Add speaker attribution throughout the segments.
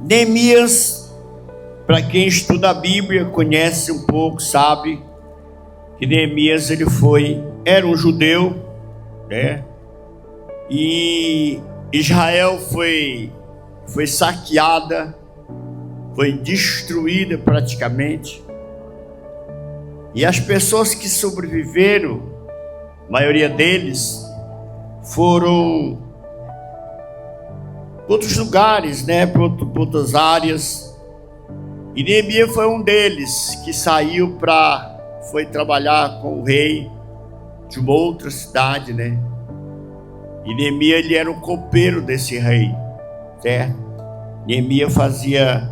Speaker 1: Neemias, para quem estuda a Bíblia, conhece um pouco, sabe que Neemias era um judeu, né? E Israel foi saqueada, foi destruída praticamente. E as pessoas que sobreviveram, a maioria deles, foram para outros lugares, né? Para outras áreas. E Neemias foi um deles que foi trabalhar com o rei de uma outra cidade, né? E Neemias, ele era o copeiro desse rei, certo? Neemias fazia,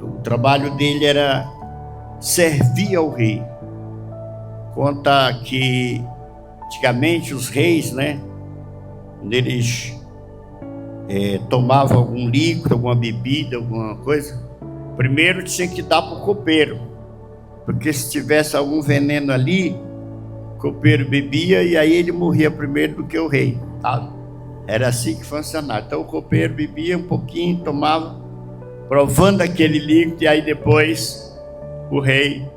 Speaker 1: o trabalho dele era servir ao rei. Conta que antigamente os reis, né, quando eles tomavam algum líquido, alguma bebida, alguma coisa, primeiro tinha que dar para o copeiro, porque se tivesse algum veneno ali, o copeiro bebia e aí ele morria primeiro do que o rei, sabe? Era assim que funcionava. Então o copeiro bebia um pouquinho, tomava, provando aquele líquido, e aí depois o rei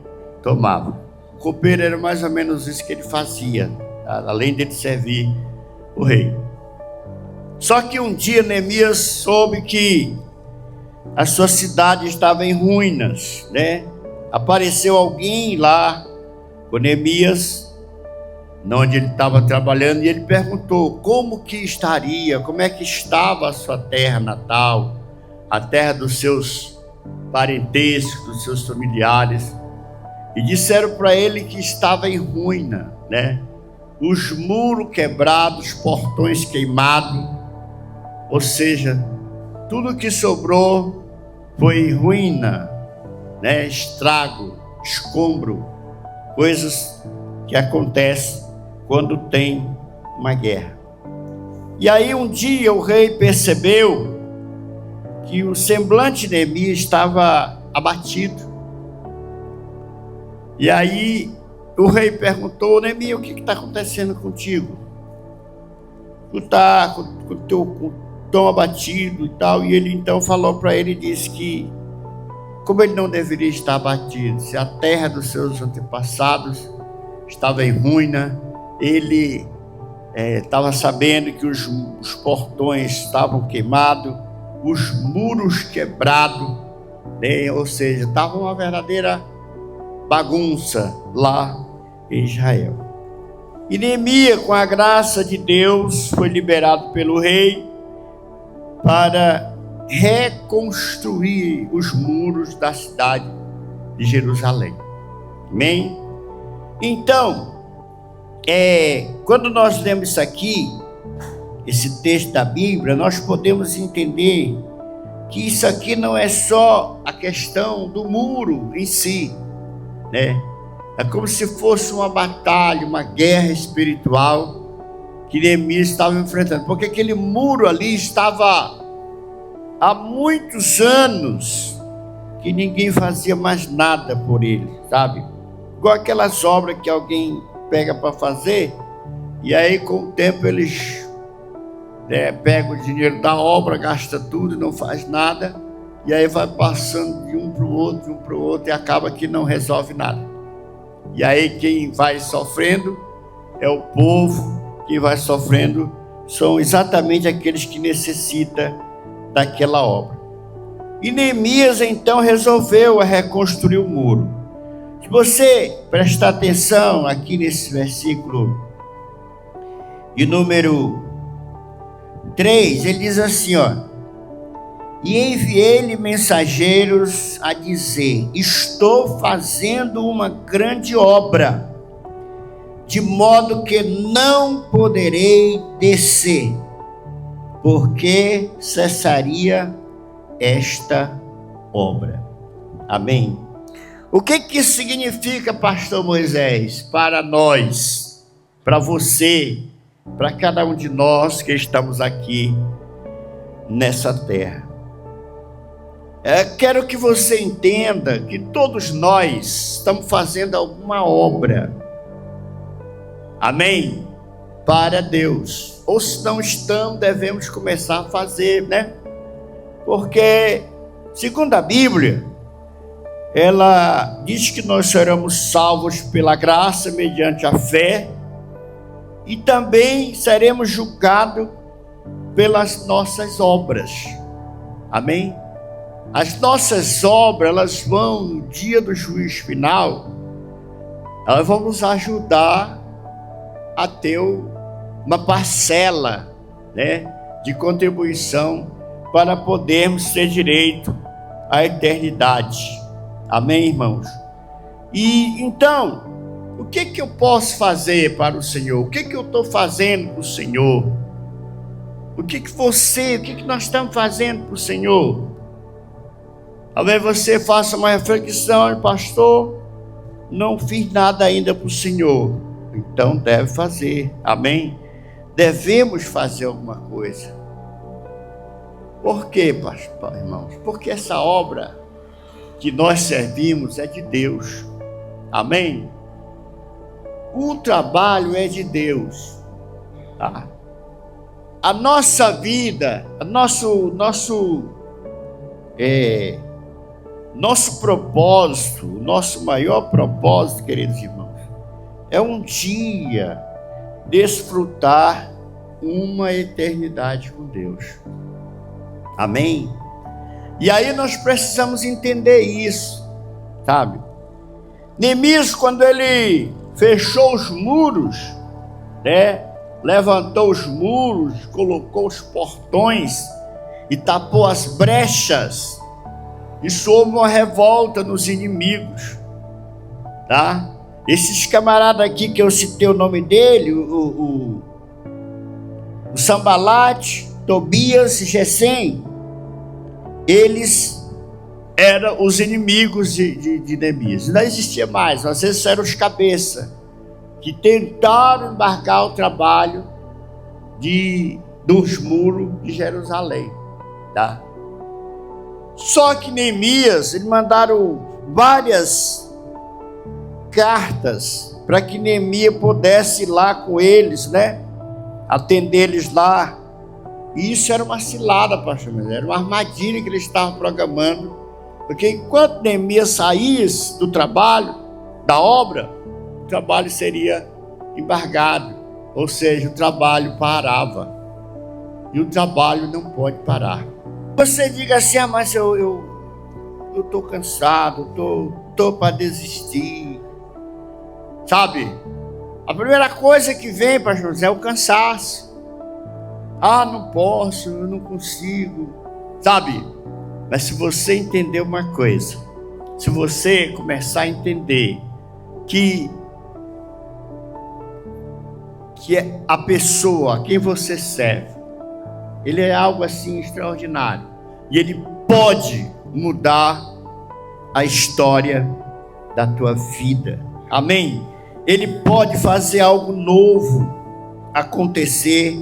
Speaker 1: tomava. O copeiro era mais ou menos isso que ele fazia, tá? Além de servir o rei. Só que um dia Neemias soube que a sua cidade estava em ruínas, né? Apareceu alguém lá com Neemias, onde ele estava trabalhando, e ele perguntou como é que estava a sua terra natal, a terra dos seus parentescos, dos seus familiares. E disseram para ele que estava em ruína, né? Os muros quebrados, os portões queimados, ou seja, tudo que sobrou foi ruína, né? Estrago, escombro, coisas que acontecem quando tem uma guerra. E aí um dia o rei percebeu que o semblante de Neemias estava abatido. E aí o rei perguntou: Neemias, o que está acontecendo contigo? Tu está com o teu tão abatido e tal. E ele então falou para ele, disse que como ele não deveria estar abatido, se a terra dos seus antepassados estava em ruína, ele estava sabendo que os portões estavam queimados, os muros quebrados, né? Ou seja, estava uma verdadeira bagunça lá em Israel. E Neemias, com a graça de Deus, foi liberado pelo rei para reconstruir os muros da cidade de Jerusalém. Amém? Então, quando nós lemos isso aqui, esse texto da Bíblia, nós podemos entender que isso aqui não é só a questão do muro em si, né? É como se fosse uma batalha, uma guerra espiritual que Neemias estava enfrentando, porque aquele muro ali estava há muitos anos que ninguém fazia mais nada por ele, sabe? Igual aquelas obras que alguém pega para fazer, e aí com o tempo eles pegam o dinheiro da obra, gasta tudo e não faz nada, e aí vai passando de um para o outro, e acaba que não resolve nada. E aí quem vai sofrendo é o povo, quem vai sofrendo são exatamente aqueles que necessitam daquela obra. E Neemias então resolveu reconstruir o muro. Se você prestar atenção aqui nesse versículo de número 3, ele diz assim, e enviei-lhe mensageiros a dizer: estou fazendo uma grande obra, de modo que não poderei descer, porque cessaria esta obra. Amém? O que isso significa, pastor Moisés, para nós, para você, para cada um de nós que estamos aqui nessa terra? Quero que você entenda que todos nós estamos fazendo alguma obra, amém? Para Deus, ou se não estamos, devemos começar a fazer, né? Porque, segundo a Bíblia, ela diz que nós seremos salvos pela graça mediante a fé e também seremos julgados pelas nossas obras. Amém? As nossas obras, elas vão, no dia do juízo final, elas vão nos ajudar a ter uma parcela, né, de contribuição para podermos ter direito à eternidade. Amém, irmãos? E então, o que eu posso fazer para o Senhor? O que eu estou fazendo para o Senhor? O que nós estamos fazendo para o Senhor? Talvez você faça uma reflexão, pastor, não fiz nada ainda para o Senhor. Então deve fazer, amém? Devemos fazer alguma coisa. Por quê, pastor, irmãos? Porque essa obra que nós servimos é de Deus, amém? O trabalho é de Deus, tá? A nossa vida, nosso propósito, o nosso maior propósito, queridos irmãos, é um dia desfrutar uma eternidade com Deus. Amém? E aí nós precisamos entender isso, sabe? Neemias, quando ele fechou os muros, né? Levantou os muros, colocou os portões e tapou as brechas, isso houve uma revolta nos inimigos, tá? Esses camaradas aqui que eu citei o nome dele, o Sambalate, Tobias e Gesem, eles eram os inimigos de Neemias. Não existia mais, às vezes eram os cabeças que tentaram embargar o trabalho dos muros de Jerusalém, tá? Só que Neemias, eles mandaram várias cartas para que Neemias pudesse ir lá com eles, né? Atender eles lá. E isso era uma cilada, pastor, era uma armadilha que eles estavam programando, porque enquanto Neemias saísse do trabalho, da obra, o trabalho seria embargado, ou seja, o trabalho parava, e o trabalho não pode parar. Você diga assim, mas eu estou cansado, estou para desistir, sabe? A primeira coisa que vem, pastor José, é o cansaço. Não posso, eu não consigo, sabe? Mas se você entender uma coisa, se você começar a entender que é a pessoa a quem você serve, ele é algo assim extraordinário, e ele pode mudar a história da tua vida, amém? Ele pode fazer algo novo acontecer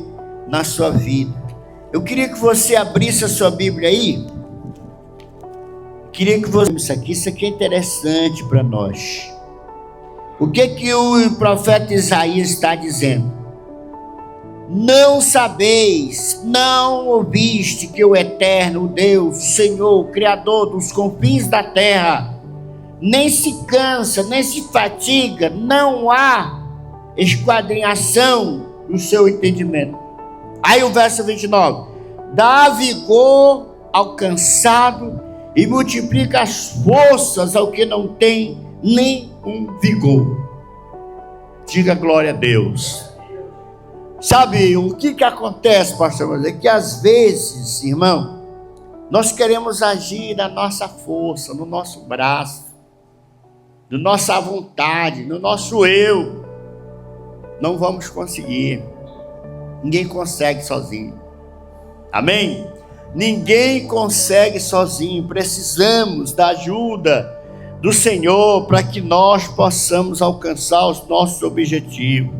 Speaker 1: na sua vida. Eu queria que você abrisse a sua Bíblia aí. Queria que você... Isso aqui é interessante para nós. O que o profeta Isaías está dizendo? Não sabeis, não ouviste que o Eterno, o Deus, o Senhor, o Criador dos confins da terra, nem se cansa, nem se fatiga, não há esquadrinhação no seu entendimento. Aí o verso 29, dá vigor ao cansado e multiplica as forças ao que não tem nenhum vigor. Diga glória a Deus. Sabe o que acontece, pastor? É que às vezes, irmão, nós queremos agir na nossa força, no nosso braço, na nossa vontade, no nosso eu. Não vamos conseguir. Ninguém consegue sozinho. Amém? Ninguém consegue sozinho. Precisamos da ajuda do Senhor para que nós possamos alcançar os nossos objetivos.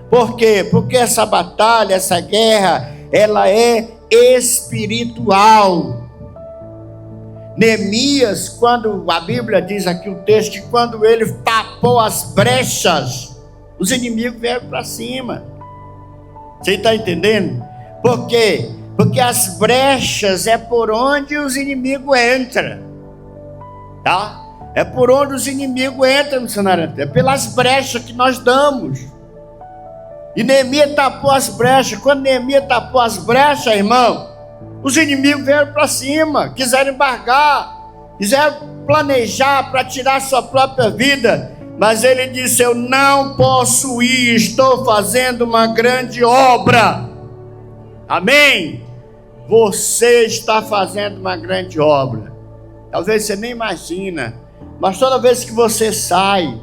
Speaker 1: Por quê? Porque essa batalha, essa guerra, ela é espiritual. Neemias, quando a Bíblia diz aqui o texto, que quando ele tapou as brechas, os inimigos vieram para cima. Você está entendendo? Porque Porque as brechas é por onde os inimigos entram, tá? É por onde os inimigos entram, missionário. É pelas brechas que nós damos. E Neemias tapou as brechas. Quando Neemias tapou as brechas, irmão, os inimigos vieram para cima, quiseram embargar, quiseram planejar para tirar sua própria vida. Mas ele disse: eu não posso ir, estou fazendo uma grande obra. Amém? Você está fazendo uma grande obra. Talvez você nem imagina, mas toda vez que você sai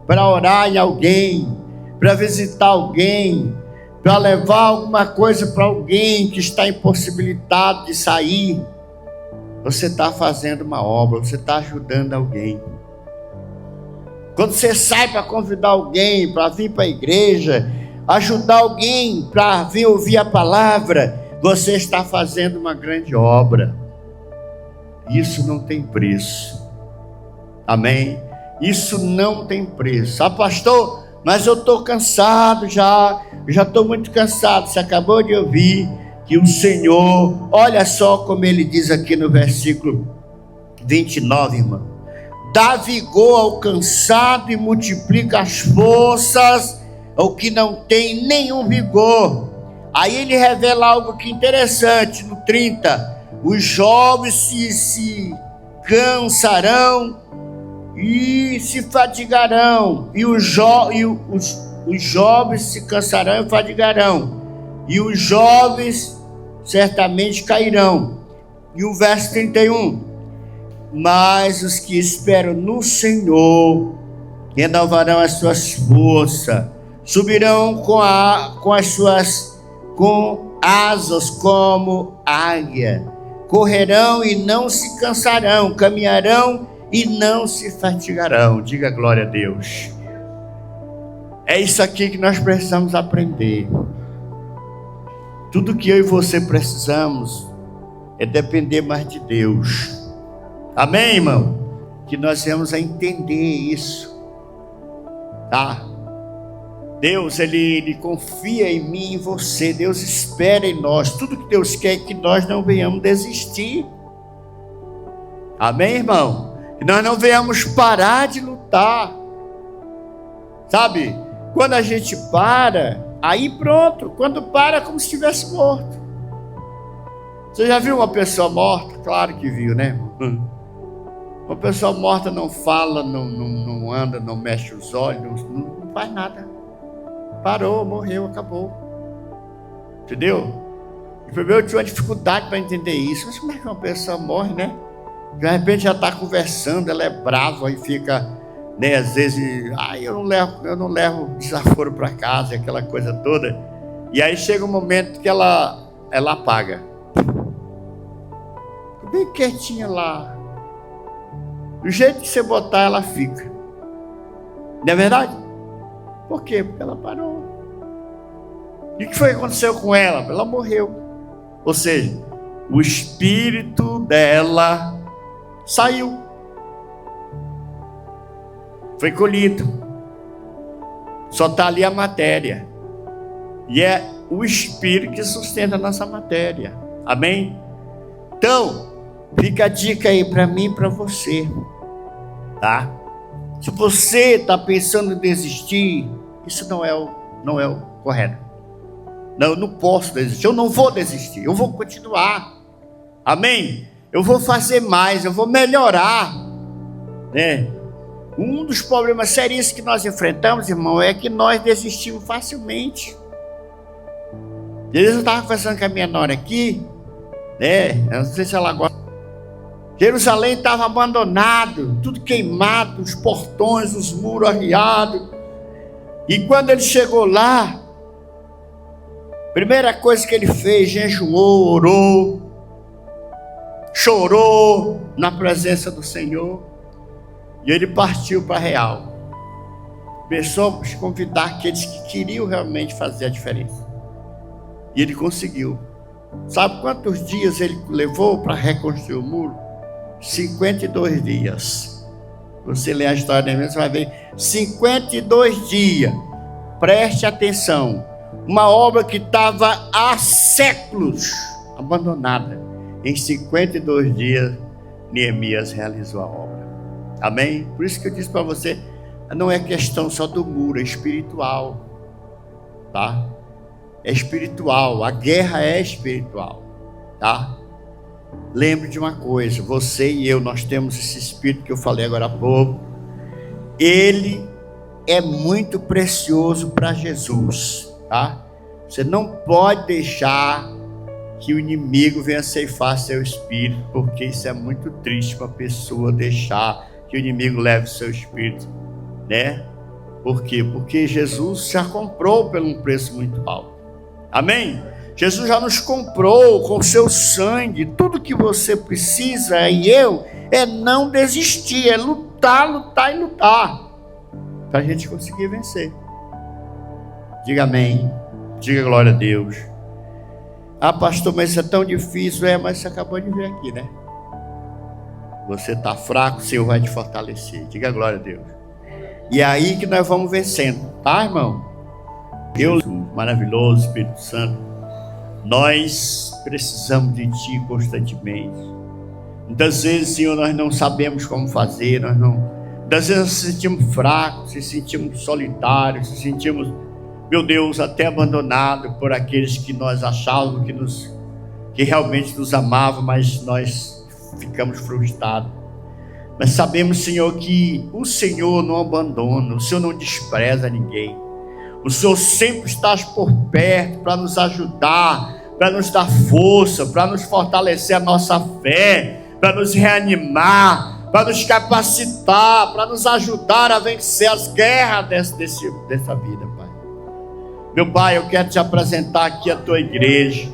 Speaker 1: para orar em alguém, para visitar alguém, para levar alguma coisa para alguém que está impossibilitado de sair, você está fazendo uma obra, você está ajudando alguém. Quando você sai para convidar alguém para vir para a igreja, ajudar alguém para vir ouvir a palavra, você está fazendo uma grande obra. Isso não tem preço. Amém? Isso não tem preço. Ah, pastor, mas eu estou cansado já estou muito cansado. Você acabou de ouvir que o Senhor, olha só como ele diz aqui no versículo 29, irmão: dá vigor ao cansado e multiplica as forças ao que não tem nenhum vigor. Aí ele revela algo que interessante no 30: os jovens se cansarão e se fatigarão, e os jovens se cansarão e fatigarão, e os jovens certamente cairão. E o verso 31: mas os que esperam no Senhor renovarão as suas forças, subirão com asas como águia, correrão e não se cansarão, caminharão e não se fatigarão. Diga glória a Deus. É isso aqui que nós precisamos aprender. Tudo que eu e você precisamos é depender mais de Deus. Amém, irmão? Que nós venhamos a entender isso, tá? Deus, Ele confia em mim e em você. Deus espera em nós. Tudo que Deus quer é que nós não venhamos desistir. Amém, irmão? Que nós não venhamos parar de lutar. Sabe? Quando a gente para, aí pronto. Quando para, é como se estivesse morto. Você já viu uma pessoa morta? Claro que viu, né? Uma pessoa morta não fala, não anda, não mexe os olhos, não faz nada. Parou, morreu, acabou. Entendeu? E primeiro eu tive uma dificuldade para entender isso. Mas como é que uma pessoa morre, né? De repente já está conversando, ela é brava e fica, né, às vezes, eu não levo desaforo para casa, aquela coisa toda. E aí chega um momento que ela apaga. Bem quietinha lá. Do jeito que você botar, ela fica. Não é verdade? Por quê? Porque ela parou. E o que foi que aconteceu com ela? Ela morreu. Ou seja, o espírito dela saiu. Foi colhido. Só está ali a matéria. E é o espírito que sustenta a nossa matéria. Amém? Então, fica a dica aí para mim e para você, tá? Se você está pensando em desistir, isso não é o correto. Não, eu não posso desistir, eu não vou desistir, eu vou continuar. Amém? Eu vou fazer mais, eu vou melhorar, né? Um dos problemas sérios que nós enfrentamos, irmão, é que nós desistimos facilmente. Eu estava conversando com a minha nora aqui, né? Eu não sei se ela gosta. Jerusalém estava abandonado, tudo queimado, os portões, os muros arriados. E quando ele chegou lá, primeira coisa que ele fez, jejuou, orou, chorou na presença do Senhor. E ele partiu para Real. Começou a convidar aqueles que queriam realmente fazer a diferença. E ele conseguiu. Sabe quantos dias ele levou para reconstruir o muro? 52 dias. Você lê a história dele, você vai ver 52 dias. Preste atenção. Uma obra que estava há séculos abandonada. Em 52 dias, Neemias realizou a obra. Amém? Por isso que eu disse para você, não é questão só do muro, é espiritual. Tá? É espiritual, a guerra é espiritual. Tá? Lembre de uma coisa, você e eu, nós temos esse espírito que eu falei agora há pouco. Ele é muito precioso para Jesus, tá? Você não pode deixar que o inimigo venha ceifar seu espírito, porque isso é muito triste para a pessoa deixar que o inimigo leve seu espírito, né? Por quê? Porque Jesus já comprou por um preço muito alto. Amém? Jesus já nos comprou com seu sangue. Tudo que você precisa, e eu, é não desistir, é lutar, lutar e lutar, para a gente conseguir vencer. Diga amém. Diga glória a Deus. Ah, pastor, mas isso é tão difícil. Mas você acabou de ver aqui, né? Você está fraco, o Senhor vai te fortalecer. Diga glória a Deus. E é aí que nós vamos vencendo, tá, irmão? Deus maravilhoso, Espírito Santo, nós precisamos de Ti constantemente. Muitas vezes, Senhor, nós não sabemos como fazer, muitas vezes nós nos sentimos fracos, nos sentimos solitários, nos sentimos, meu Deus, até abandonados por aqueles que nós achávamos que realmente nos amavam, mas nós ficamos frustrados. Mas sabemos, Senhor, que o Senhor não abandona, o Senhor não despreza ninguém. O Senhor sempre está por perto para nos ajudar, para nos dar força, para nos fortalecer a nossa fé, para nos reanimar, para nos capacitar, para nos ajudar a vencer as guerras dessa vida, Pai. Meu Pai, eu quero te apresentar aqui a tua igreja.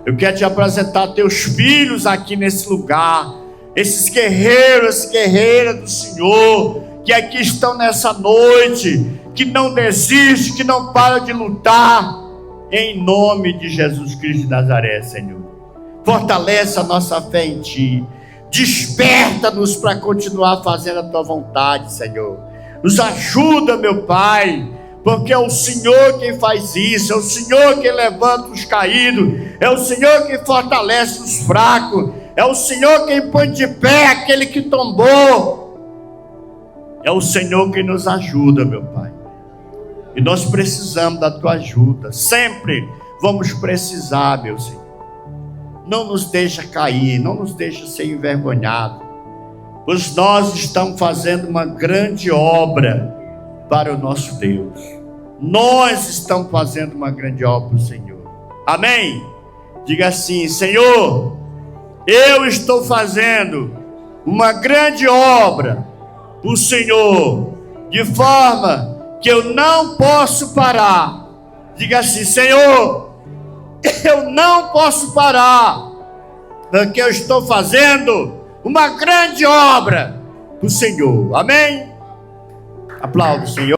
Speaker 1: Eu quero te apresentar teus filhos aqui nesse lugar. Esses guerreiros, guerreiras do Senhor, que aqui estão nessa noite, que não desistem, que não param de lutar, em nome de Jesus Cristo de Nazaré, Senhor. Fortalece a nossa fé em Ti, desperta-nos para continuar fazendo a Tua vontade, Senhor. Nos ajuda, meu Pai, porque é o Senhor quem faz isso, é o Senhor quem levanta os caídos, é o Senhor quem fortalece os fracos, é o Senhor quem põe de pé aquele que tombou. É o Senhor quem nos ajuda, meu Pai. E nós precisamos da Tua ajuda. Sempre vamos precisar, meu Senhor. Não nos deixa cair, não nos deixa ser envergonhado, pois nós estamos fazendo uma grande obra para o nosso Deus. Nós estamos fazendo uma grande obra para o Senhor. Amém? Diga assim: Senhor, eu estou fazendo uma grande obra para o Senhor, de forma que eu não posso parar. Diga assim: Senhor, eu não posso parar, porque eu estou fazendo uma grande obra para o Senhor. Amém? Aplauda o Senhor.